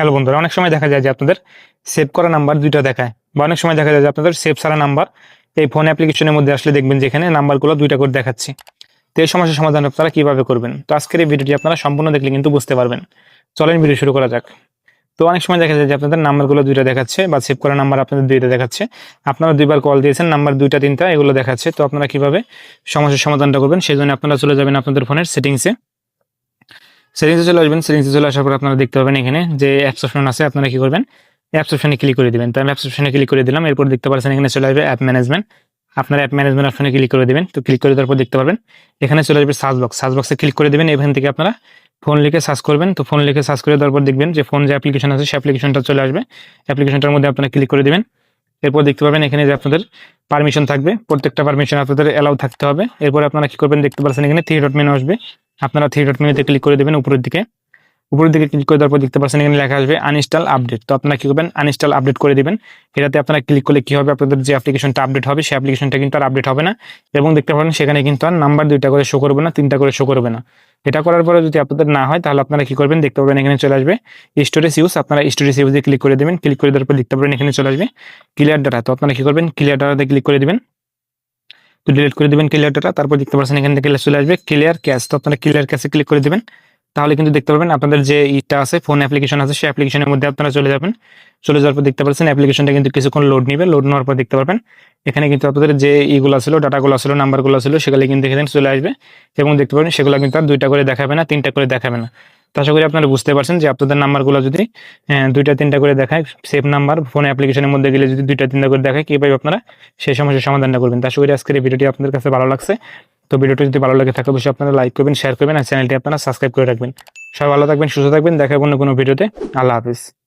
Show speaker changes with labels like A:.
A: Hello বন্ধুরা, অনেক সময় দেখা যায় যে আপনাদের সেভ করা নাম্বার দুইটা দেখায়, বা অনেক সময় দেখা যায় যে আপনাদের সেভ ছাড়া নাম্বার এই ফোন অ্যাপ্লিকেশনের মধ্যে আসলে দেখবেন যে এখানে নাম্বারগুলো দুইটা করে দেখাচ্ছে। তো এই সমস্যার সমাধান আপনারা কিভাবে করবেন, তো আজকের এই ভিডিওটি আপনারা সম্পূর্ণ দেখলে কিন্তু বুঝতে পারবেন। চলেন ভিডিও শুরু করা যাক। তো অনেক সময় দেখা যায় যে আপনাদের নাম্বারগুলো দুইটা দেখাচ্ছে, বা সেভ করা নাম্বার আপনাদের দুইটা দেখাচ্ছে, আপনারা দুইবার কল দিয়েছেন, নাম্বার দুইটা তিনটা এগুলো দেখাচ্ছে। তো আপনারা কিভাবে সমস্যার সমাধানটা করবেন, সেই জন্য আপনারা চলে যাবেন আপনাদের ফোনের সেটিংসে চলে আসবেন। সেটিংসে চলে আসার পর আপনারা দেখতে পাবেন এখানে যে অ্যাপস অপশন আছে, আপনারা কি করবেন, অ্যাপস অপশনে ক্লিক করে দিবেন। তো আমি অ্যাপস অপশনে ক্লিক করে দিলাম। এরপর দেখতে পাচ্ছেন এখানে চলে আসবে অ্যাপ ম্যানেজমেন্ট। আপনারা অ্যাপ ম্যানেজমেন্ট অপশনে ক্লিক করে দিবেন। তো ক্লিক করে দেওয়ার পর দেখতে পারবেন এখানে চলে আসবে সার্চ বক্সে ক্লিক করে দিবেন। এখান থেকে আপনারা ফোন লিখে সার্চ করবেন। তো ফোন লিখে সার্চ করে দেওয়ার পর দেখবেন যে ফোন যে অ্যাপ্লিকেশন আছে সেই অ্যাপ্লিকেশনটা চলে আসবে। অ্যাপ্লিকেশনটার মধ্যে আপনারা ক্লিক করে দিবেন। এরপর দেখতে পাবেন এখানে যে আপনাদের পারমিশন থাকবে, প্রত্যেকটা পারমিশন আপনাদের অ্যালাউ থাকতে হবে। এরপর আপনারা কি করবেন, দেখতে পাচ্ছেন এখানে থ্রি ডট মেনু আসবে। আপনারা থ্রি ডট মেনুতে ক্লিক করে দেবেন উপরের দিকে ক্লিক করে দেওয়ার পর দেখতে পাচ্ছেন এখানে লেখা আসবে আনইনস্টল আপডেট। তো আপনারা কি করবেন, আনইনস্টল আপডেট করে দিবেন। এটাতে আপনারা ক্লিক করলে কি হবে, আপনাদের যে অ্যাপ্লিকেশনটা আপডেট হবে সেই অ্যাপ্লিকেশনটা কিন্তু আর আপডেট হবে না, এবং দেখতে পাবেন সেখানে কিন্তু আর নাম্বার দুইটা করে শো করবে না, তিনটা করে শো করবে না। এটা করার পরে যদি আপনাদের না হয় তাহলে আপনারা কি করবেন, দেখতে পাবেন এখানে চলে আসবে স্টোরেজ ইউজ। আপনারা স্টোরেজ ইউজে ক্লিক করে দেবেন। ক্লিক করে দেওয়ার পর দেখতে পাবেন এখানে চলে আসবে ক্লিয়ার ডাটা। তো আপনারা কি করবেন, ক্লিয়ার ডাটাতে ক্লিক করে দিবেন। তো ডিলিট করে দিবেন ক্লিয়ার ডাটা। তারপর দেখতে পাচ্ছেন এখান থেকে চলে আসবে ক্লিয়ার ক্যাশ। তো আপনারা ক্লিয়ার ক্যাশে ক্লিক করে দিবেন। তাহলে কিন্তু দেখতে পারবেন আপনাদের যে ইটা আছে, ফোন অ্যাপ্লিকেশন আছে, সেই অ্যাপ্লিকেশনের মধ্যে আপনারা চলে যাবেন। চলে যাওয়ার পর দেখতে পাচ্ছেন অ্যাপ্লিকেশনটা কিন্তু কিছুক্ষণ লোড নিবে। লোড নেওয়ার পর দেখতে পারবেন এখানে কিন্তু আপনাদের যে ইগুলো ছিল, ডাটাগুলো ছিল, নাম্বারগুলো ছিল, সেগুলো কিন্তু এখানে চলে আসবে, এবং দেখতে পাবেন সেগুলো কিন্তু আর দুইটা করে দেখাবে না, তিনটা করে দেখাবে না। তো আশা করি আপনারা বুঝতে পারছেন যে আপনাদের নাম্বারগুলো যদি দুইটা তিনটা করে দেখায়, সেভ নাম্বার ফোন অ্যাপ্লিকেশনের মধ্যে গেলে যদি দুইটা তিনটা করে দেখায়, কিভাবে আপনারা সেই সমস্যার সমাধানটা করবেন। তো আশা করি আজকের এই ভিডিওটি আপনাদের কাছে ভালো লাগছে। তো ভিডিওটি যদি ভালো লাগে থাকে অবশ্যই আপনারা লাইক করবেন, শেয়ার করবেন, আর চ্যানেলটি আপনারা সাবস্ক্রাইব করে রাখবেন। সবাই ভালো থাকবেন, সুস্থ থাকবেন। দেখা হবে অন্য কোনো ভিডিওতে। আল্লাহ হাফিজ।